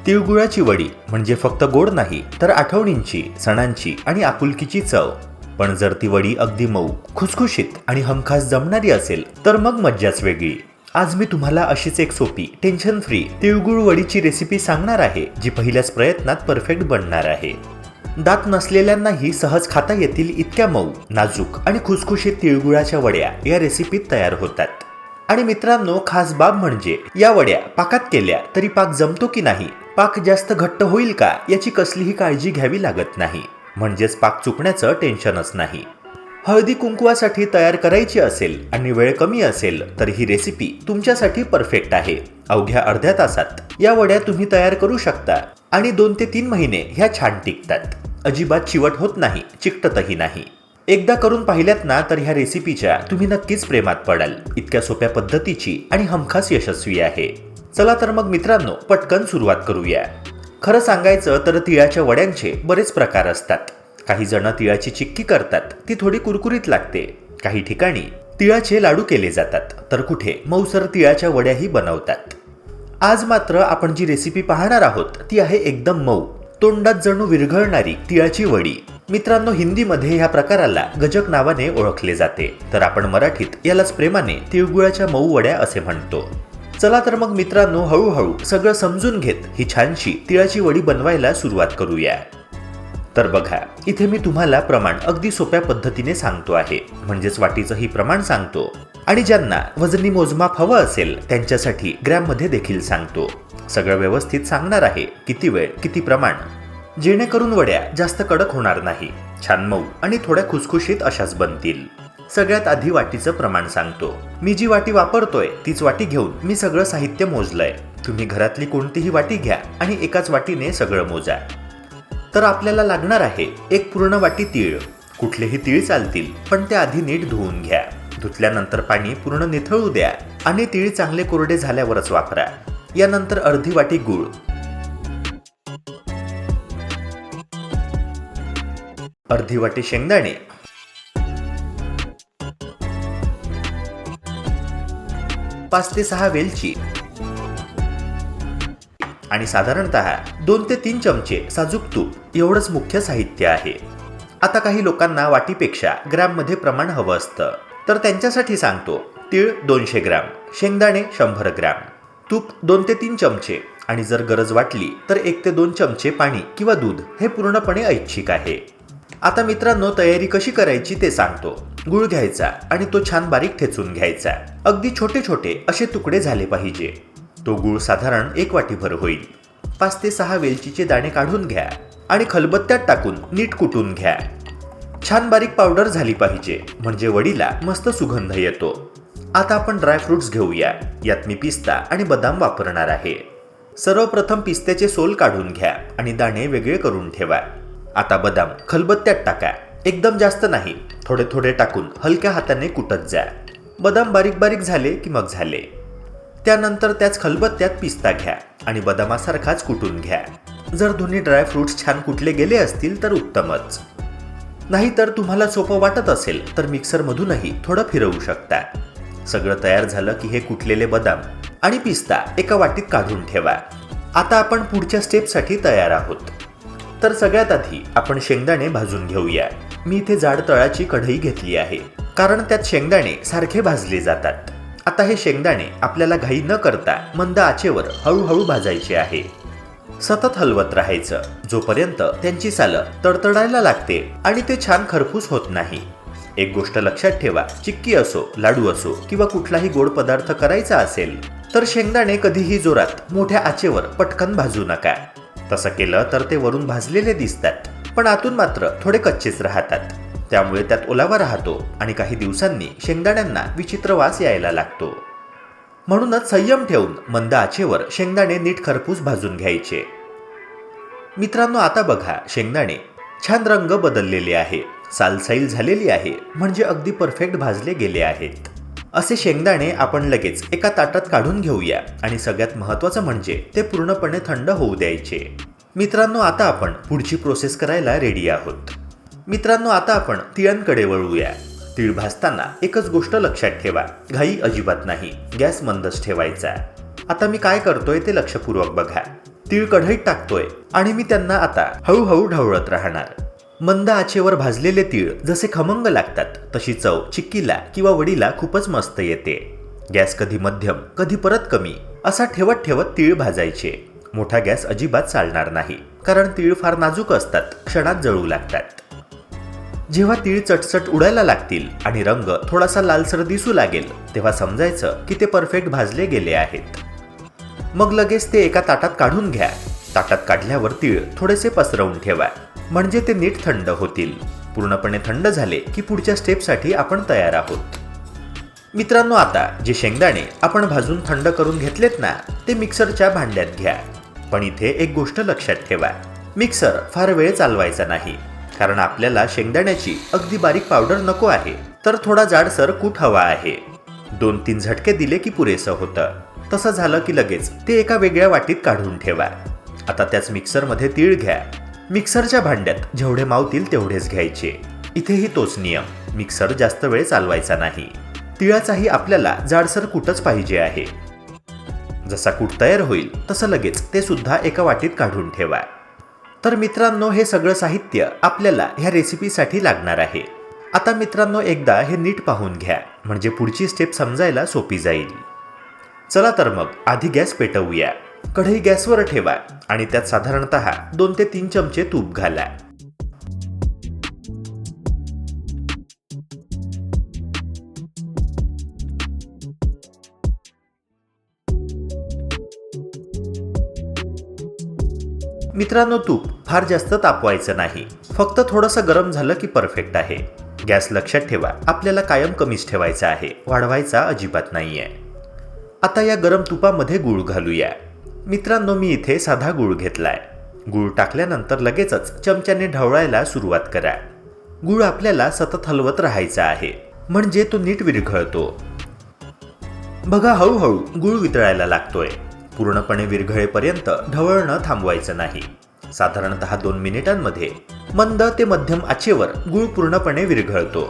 तिळगुळाची वडी म्हणजे फक्त गोड नाही तर आठवणींची, सणांची आणि आपुलकीची चव. पण जर ती वडी अगदी मऊ, खुसखुशीत आणि हमखास जमणारी असेल तर मग मज्जाच वेगळी. आज मी तुम्हाला अशीच एक सोपी, टेन्शन फ्री तिळगुळ वडीची रेसिपी सांगणार आहे, जी पहिल्याच प्रयत्नात परफेक्ट बनणार आहे. दात नसलेल्यांनाही सहज खाता येतील इतक्या मऊ, नाजूक आणि खुसखुशीत तिळगुळाच्या वड्या या रेसिपीत तयार होतात. आणि मित्रांनो, खास बाब म्हणजे या वड्या पाकात केल्या तरी पाक जमतो की नाही, पाक जास्त घट्ट होईल का याची कसलीही काळजी घ्यावी लागत नाही. म्हणजेच पाक चुकण्याचं टेन्शनच नाही. हळदी कुंकवासाठी तयार करायची असेल आणि वेळ कमी असेल तर ही रेसिपी तुमच्यासाठी परफेक्ट आहे. अवघ्या अर्ध्या तासात या वड्या तुम्ही तयार करू शकता आणि 2 ते 3 महिने ह्या छान टिकतात. अजिबात चिवट होत नाही, चिकटतही नाही. एकदा करून पाहिल्यात ना तर ह्या रेसिपीच्या तुम्ही नक्कीच प्रेमात पडाल. इतक्या सोप्या पद्धतीची आणि हमखास यशस्वी आहे. चला तर मग मित्रांनो, पटकन सुरुवात करूया. खरं सांगायचं तर तिळाच्या वड्यांचे बरेच प्रकार असतात. काही जण तिळाची चिक्की करतात, ती थोडी कुरकुरीत लागते. काही ठिकाणी तिळाचे लाडू केले जातात, तर कुठे मऊसर तिळाच्या वड्याही बनवतात. आज मात्र आपण जी रेसिपी पाहणार आहोत ती आहे एकदम मऊ, तोंडात जणू विरघळणारी तिळाची वडी. मित्रांनो, हिंदीमध्ये ह्या प्रकाराला गजक नावाने ओळखले जाते, तर आपण मराठीत यालाच प्रेमाने तिळगुळाच्या मऊ वड्या असे म्हणतो. चला तर मग मित्रांनो, हळूहळू सगळं समजून घेत ही छानशी तिळाची वडी बनवायला सुरुवात करूया. तर बघा, इथे मी तुम्हाला प्रमाण अगदी सोप्या पद्धतीने सांगतो आहे, म्हणजेच वाटीचंही प्रमाण सांगतो आणि ज्यांना वजनी मोजमाप हवं असेल त्यांच्यासाठी ग्रॅममध्ये देखील सांगतो. सगळं व्यवस्थित सांगणार आहे, किती वेळ, किती प्रमाण, जेणेकरून वड्या जास्त कडक होणार नाही, छान मऊ आणि थोड्या खुसखुशीत अशाच बनतील. सगळ्यात आधी वाटीचं प्रमाण सांगतो. मी जी वाटी वापरतोय तीच वाटी घेऊन मी सगळं साहित्य मोजलंय. तुम्ही घरातली कोणतीही वाटी घ्या आणि एकाच वाटीने सगळं मोजा. तर आपल्याला लागणार आहे 1 पूर्ण वाटी तीळ. कुठलेही तीळ चालतील, पण ते आधी नीट धुवून घ्या. धुतल्यानंतर पाणी पूर्ण निथळू द्या आणि तीळ चांगले कोरडे झाल्यावरच वापरा. यानंतर अर्धी वाटी गूळ, अर्धी वाटी शेंगदाणे, पाच ते 6 वेलची आणि साधारणतः 2 ते 3 चमचे साजूक तूप एवढंच मुख्य साहित्य आहे. आता काही लोकांना वाटीपेक्षा ग्रॅममध्ये प्रमाण हवं असतं, तर त्यांच्यासाठी सांगतो. तीळ 200 ग्रॅम, शेंगदाणे 100 ग्रॅम, तूप 2 ते 3 चमचे आणि जर गरज वाटली तर 1 ते 2 चमचे पाणी किंवा दूध. हे पूर्णपणे ऐच्छिक आहे. आता मित्रांनो, तयारी कशी करायची ते सांगतो. गूळ घ्यायचा आणि तो छान बारीक ठेचून घ्यायचा. अगदी छोटे छोटे असे तुकडे झाले पाहिजे. तो गूळ साधारण 1 वाटीभर होईल. 5 ते 6 वेलचीचे दाणे काढून घ्या आणि खलबत्त्यात टाकून नीट कुटून घ्या. छान बारीक पावडर झाली पाहिजे, म्हणजे वडीला मस्त सुगंध येतो. आता आपण ड्रायफ्रुट्स घेऊया. यात मी पिस्ता आणि बदाम वापरणार आहे. सर्वप्रथम पिस्त्याचे सोल काढून घ्या आणि दाणे वेगळे करून ठेवा. आता बदाम खलबत्त्यात टाका. एकदम जास्त नाही, थोडे थोडे टाकून हलक्या हाताने कुटत जा. बदाम बारीक बारीक झाले की मग झाले. त्यानंतर त्याच खलबत्त्यात पिस्ता घ्या आणि बदामासारखाच कुटून घ्या. जर दोन्ही ड्रायफ्रुट्स छान कुटले गेले असतील तर उत्तमच. नाहीतर तुम्हाला सोपं वाटत असेल तर मिक्सरमधूनही थोडं फिरवू शकता. सगळं तयार झालं की हे कुटलेले बदाम आणि पिस्ता एका वाटीत काढून ठेवा. आता आपण पुढच्या स्टेपसाठी तयार आहोत. तर सगळ्यात आधी आपण शेंगदाणे भाजून घेऊया. मी इथे जाड तळाची कढई घेतली आहे, कारण त्यात शेंगदाणे सारखे भाजले जातात. आता हे शेंगदाणे आपल्याला घाई न करता मंद आचेवर हळूहळू भाजायचे आहे. सतत हलवत राहायचं जोपर्यंत त्यांची सालं तडतडायला लागते आणि ते छान खरपूस होत नाही. एक गोष्ट लक्षात ठेवा, चिक्की असो, लाडू असो किंवा कुठलाही गोड पदार्थ करायचा असेल तर शेंगदाणे कधीही जोरात मोठ्या आचेवर पटकन भाजू नका. तसं केलं तर ते वरून भाजलेले दिसतात, पण आतून मात्र थोडे कच्चेच राहतात. त्यामुळे त्यात ओलावा राहतो आणि काही दिवसांनी शेंगदाण्यांना विचित्र वास यायला लागतो. म्हणूनच संयम ठेवून मंद आचेवर शेंगदाणे नीट खरपूस भाजून घ्यायचे. मित्रांनो, आता बघा, शेंगदाणे छान रंग बदललेले आहे, सालसैल झालेली आहे, म्हणजे अगदी परफेक्ट भाजले गेले आहेत. असे शेंगदाणे आपण लगेच एका ताटात काढून घेऊया आणि सगळ्यात महत्त्वाचं म्हणजे ते पूर्णपणे थंड होऊ द्यायचे. मित्रांनो, आता आपण पुढची प्रोसेस करायला रेडी आहोत. मित्रांनो, आता आपण तिळांकडे वळूया. तीळ भाजताना एकच गोष्ट लक्षात ठेवा, घाई अजिबात नाही, गॅस मंदच ठेवायचा. आता मी काय करतोय ते लक्षपूर्वक बघा. तीळ कढईत टाकतोय आणि मी त्यांना आता हळूहळू ढवळत राहणार. मंद आचेवर भाजलेले तीळ जसे खमंग लागतात तशी चव चिक्कीला किंवा वडीला खूपच मस्त येते. गॅस कधी मध्यम कधी परत कमी असा ठेवत ठेवत तीळ भाजायचे. मोठा गॅस अजिबात चालणार नाही, कारण तीळ फार नाजूक असतात, क्षणात जळू लागतात. जेव्हा तीळ चटचट उडायला लागतील आणि रंग थोडासा लालसर दिसू लागेल तेव्हा समजायचं की ते परफेक्ट भाजले गेले आहेत. मग लगेच ते एका ताटात काढून घ्या. ताटात काढल्यावर तीळ थोडेसे पसरवून ठेवा, म्हणजे ते नीट थंड होतील. पूर्णपणे थंड झाले की पुढच्या स्टेपसाठी आपण तयार आहोत. मित्रांनो, आता जे शेंगदाणे आपण भाजून थंड करून घेतलेत ना, ते मिक्सरच्या भांड्यात घ्या. पण इथे एक गोष्ट लक्षात ठेवा, मिक्सर फार वेळ चालवायचा नाही, कारण आपल्याला शेंगदाण्याची अगदी बारीक पावडर नको आहे, तर थोडा जाडसर कूट हवा आहे. 2-3 झटके दिले की पुरेसं होतं. तसं झालं की लगेच ते एका वेगळ्या वाटीत काढून ठेवा. आता त्याच मिक्सरमध्ये तीळ घ्या. मिक्सरच्या भांड्यात जेवढे मावतील तेवढेच घ्यायचे. इथेही तोच नियम, मिक्सर जास्त वेळ चालवायचा नाही. तिळाचाही आपल्याला जाडसर कूटच पाहिजे आहे. जसा कूट तयार होईल तसं लगेच ते सुद्धा एका वाटीत काढून ठेवा. तर मित्रांनो, हे सगळं साहित्य आपल्याला ह्या रेसिपीसाठी लागणार आहे. आता मित्रांनो, एकदा हे नीट पाहून घ्या, म्हणजे पुढची स्टेप समजायला सोपी जाईल. चला तर मग आधी गॅस पेटवूया. कढई गॅसवर ठेवा आणि त्यात साधारणतः 2 ते 3 चमचे तूप घाला. मित्रांनो, तूप फार जास्त तापवायचं नाही, फक्त थोडंसं गरम झालं की परफेक्ट आहे. गॅस लक्षात ठेवा, आपल्याला कायम कमीच ठेवायचा आहे, वाढवायचा अजिबात नाहीये. आता या गरम तुपामध्ये गूळ घालूया. मित्रांनो, मी इथे साधा गूळ घेतलाय. गूळ टाकल्यानंतर लगेचच चमच्याने ढवळायला सुरुवात करा. गूळ आपल्याला सतत हलवत राहायचा आहे, म्हणजे तो नीट विरघळतो. बघा, हळूहळू गूळ वितळायला लागतोय. पूर्णपणे विरघळेपर्यंत ढवळणं थांबवायचं नाही. साधारणतः 2 मिनिटांमध्ये मंद ते मध्यम आचेवर गूळ पूर्णपणे विरघळतो.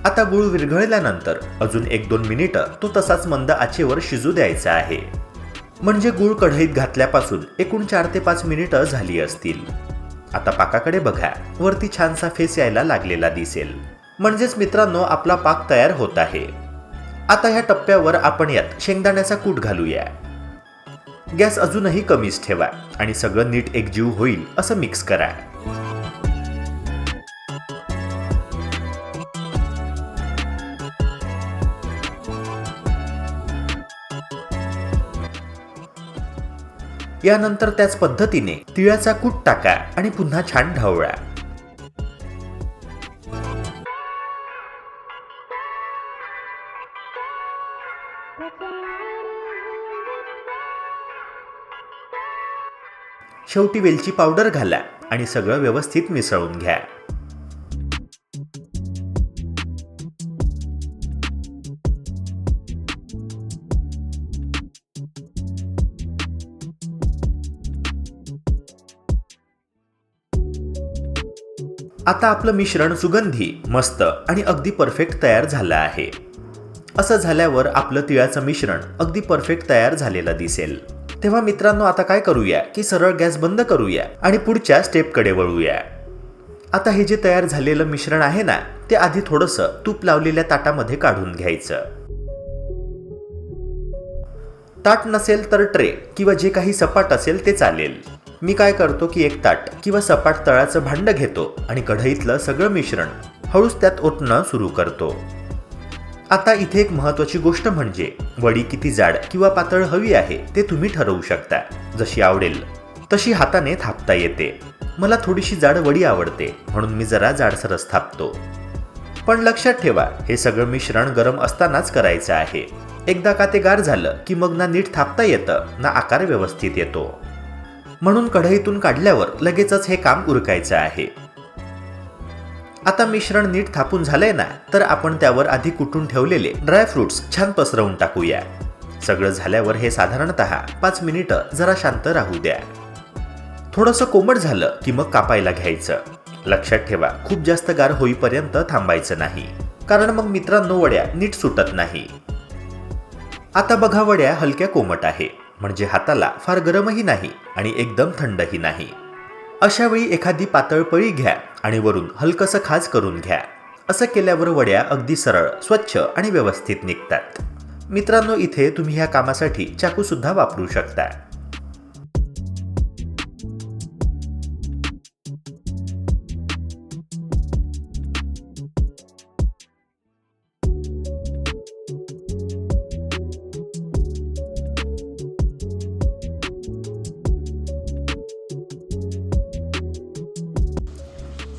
आता गूळ विरघळल्यानंतर अजून 1-2 मिनिटं तो तसाच मंद आचेवर शिजू द्यायचा आहे. म्हणजे गूळ कढईत घातल्यापासून एकूण 4 ते 5 मिनिटं झाली असतील. आता पाकाकडे बघा, वरती छानसा फेस यायला लागलेला दिसेल. म्हणजेच मित्रांनो, आपला पाक तयार होत आहे. आता ह्या टप्प्यावर आपण यात शेंगदाण्याचा कूट घालूया. गॅस अजूनही कमीच ठेवा आणि सगळं नीट एकजीव होईल असं मिक्स करा. यानंतर त्याच पद्धतीने तिळाचा कूट टाका आणि पुन्हा छान ढवळा. शेवटी वेलची पावडर घाला आणि सगळं व्यवस्थित मिसळून घ्या. आता आपलं मिश्रण सुगंधी, मस्त आणि अगदी परफेक्ट तयार झालं आहे. असं झाल्यावर आपलं तिळाचं मिश्रण अगदी परफेक्ट तयार झालेलं दिसेल. तेव्हा मित्रांनो, आता काय करूया की सरळ गॅस बंद करूया आणि पुढच्या स्टेपकडे वळूया. आता हे जे तयार झालेलं मिश्रण आहे ना, ते आधी थोडंसं तूप लावलेल्या ताटामध्ये काढून घ्यायचं. ताट नसेल तर ट्रे किंवा जे काही सपाट असेल ते चालेल. मी काय करतो की एक ताट किंवा सपाट तळाचं भांडं घेतो आणि कढईतलं सगळं मिश्रण हळूच त्यात ओतणं सुरू करतो. आता इथे एक महत्त्वाची गोष्ट म्हणजे वडी किती जाड किंवा पातळ हवी आहे ते तुम्ही ठरवू शकता. जशी आवडेल तशी हाताने थापता येते. मला थोडीशी जाड वडी आवडते, म्हणून मी जरा जाडसरच थापतो. पण लक्षात ठेवा, हे सगळं मिश्रण गरम असतानाच करायचं आहे. एकदा का ते गार झालं की मग ना नीट थापता येतं ना आकार व्यवस्थित येतो. म्हणून कढईतून काढल्यावर लगेचच हे काम उरकायचं आहे. आता मिश्रण नीट थापून झालंय ना, तर आपण त्यावर आधी कुटून ठेवलेले ड्रायफ्रुट्स छान पसरवून टाकूया. सगळं झाल्यावर हे साधारणतः 5 मिनिटं जरा शांत राहू द्या. थोडंसं कोमट झालं की मग कापायला घ्यायचं. लक्षात ठेवा, खूप जास्त गार होईपर्यंत थांबायचं नाही, कारण मग मित्रांनो वड्या नीट सुटत नाही. आता बघा, वड्या हलक्या कोमट आहे, म्हणजे हाताला फार गरमही नाही आणि एकदम थंडही नाही. अशा वेळी एखादी पातळ पळी घ्या आणि वरून हलकसं खाज करून घ्या. असं केल्यावर वड्या अगदी सरळ, स्वच्छ आणि व्यवस्थित निघतात. मित्रांनो, इथे तुम्ही ह्या कामासाठी चाकू सुद्धा वापरू शकता.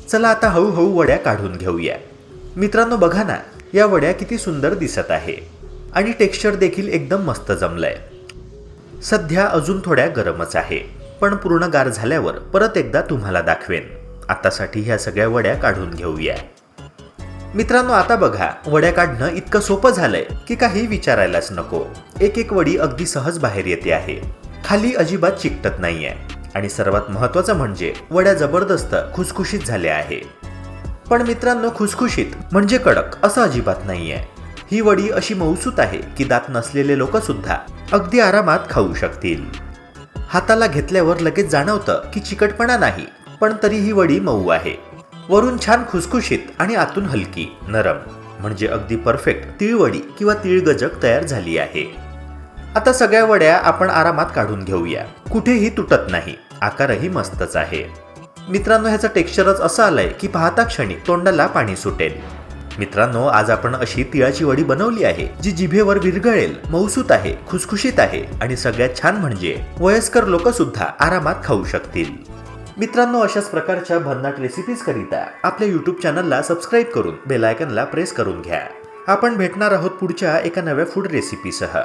चला आता हळूहळू वड्या काढून घेऊया. मित्रांनो बघा ना, या वड्या किती सुंदर दिसत आहे आणि टेक्स्चर देखील एकदम मस्त जमलंय. सध्या अजून थोड्या गरमच आहे, पण पूर्ण गार झाल्यावर परत एकदा तुम्हाला दाखवेन. आतासाठी ह्या सगळ्या वड्या काढून घेऊया. मित्रांनो आता बघा, वड्या काढणं इतकं सोपं झालंय की काही विचारायलाच नको. एक एक वडी अगदी सहज बाहेर येते आहे, खाली अजिबात चिकटत नाहीये आणि सर्वात महत्त्वाचं म्हणजे वड्या जबरदस्त खुसखुशीत झाल्या आहे. पण मित्रांनो, खुसखुशीत म्हणजे कडक असं अजिबात नाहीये. ही वडी अशी मऊसूत आहे की दात नसलेले लोक सुद्धा अगदी आरामात खाऊ शकतील. हाताला घेतल्यावर लगेच जाणवतं की चिकटपणा नाही, पण तरी ही वडी मऊ आहे. वरून छान खुसखुशीत आणि आतून हलकी नरम, म्हणजे अगदी परफेक्ट तिळवडी किंवा तिळगजक तयार झाली आहे. आता सगळ्या वड्या आपण आरामात काढून घेऊया. कुठेही तुटत नाही, आकारही मस्तच आहे. मित्रांनो, ह्याचं टेक्स्चरच असं आलंय की पाहता क्षणी तोंडाला पाणी सुटेल. मित्रांनो, आज आपण अशी तिळाची वडी बनवली आहे जी जिभेवर विरघळेल, मऊसूत आहे, खुसखुशीत आहे आणि सगळ्यात छान म्हणजे वयस्कर लोक सुद्धा आरामात खाऊ शकतील. मित्रांनो, अशाच प्रकारच्या भन्नाट रेसिपीज करिता आपल्या YouTube चॅनलला सबस्क्राईब करून बेल आयकॉनला प्रेस करून घ्या. आपण भेटणार आहोत पुढच्या एका नव्या फूड रेसिपीसह.